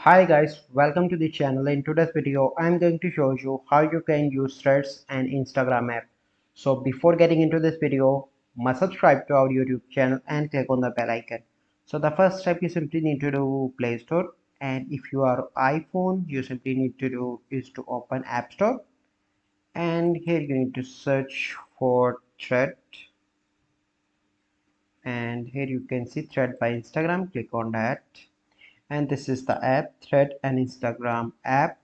Hi guys, welcome to the channel. In today's video, I'm going to show you how you can use Threads and Instagram app. So before getting into this video, must subscribe to our YouTube channel and click on the bell icon. So the first step you simply need to do Play Store, and if you are iPhone, you simply need to do is to open App Store, and here you need to search for Thread, and here you can see Thread by Instagram. Click on that, and this is the app, Thread and Instagram app.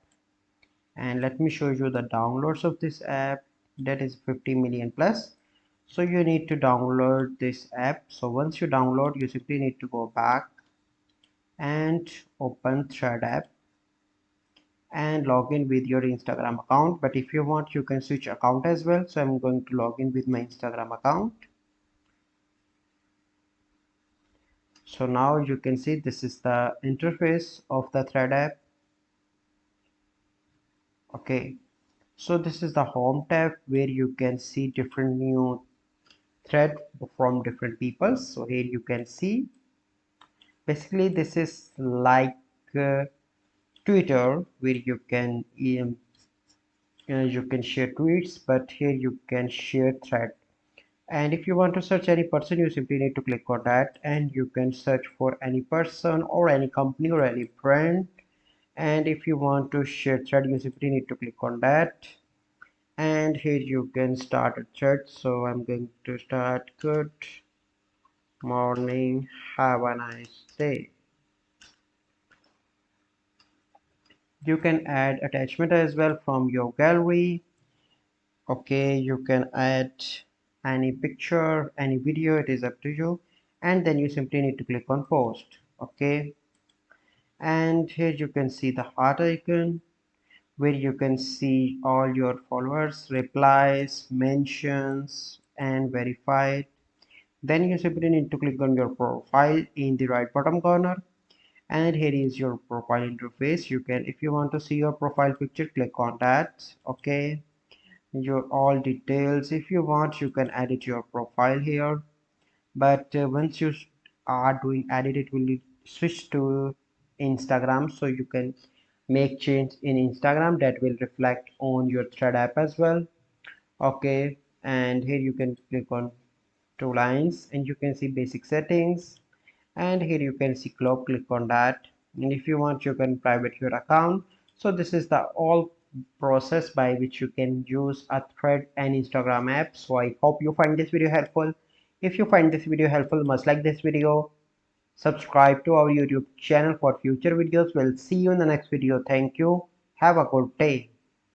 And let me show you the downloads of this app. That is 50 million plus. So you need to download this app. So once you download, you simply need to go back and open Thread app and log in with your Instagram account. But if you want, you can switch account as well. So I'm going to log in with my Instagram account. So now you can see this is the interface of the Thread app. Okay, so this is the home tab where you can see different new thread from different people. So here you can see basically this is like Twitter, where you can share tweets, but here you can share thread. And if you want to search any person, you simply need to click on that, and you can search for any person or any company or any brand. And if you want to share thread, you simply need to click on that, and here you can start a thread. So I'm going to start good morning, have a nice day. You can add attachment as well from your gallery. Okay, you can add any picture, any video, it is up to you. And then you simply need to click on post. Okay, and here you can see the heart icon where you can see all your followers, replies, mentions, and verified. Then you simply need to click on your profile in the right bottom corner, and here is your profile interface. You can, if you want to see your profile picture, click on that. Okay, your all details, if you want, you can edit your profile here, but once you are doing edit, it will switch to Instagram, so you can make change in Instagram that will reflect on your Thread app as well. Okay, and here you can click on two lines, and you can see basic settings, and here you can see clock. Click on that, and if you want, you can private your account. So this is the all process by which you can use a Thread and Instagram app. So I hope you find this video helpful. If you find this video helpful, must like this video, subscribe to our YouTube channel for future videos. We'll see you in the next video. Thank you, have a good day.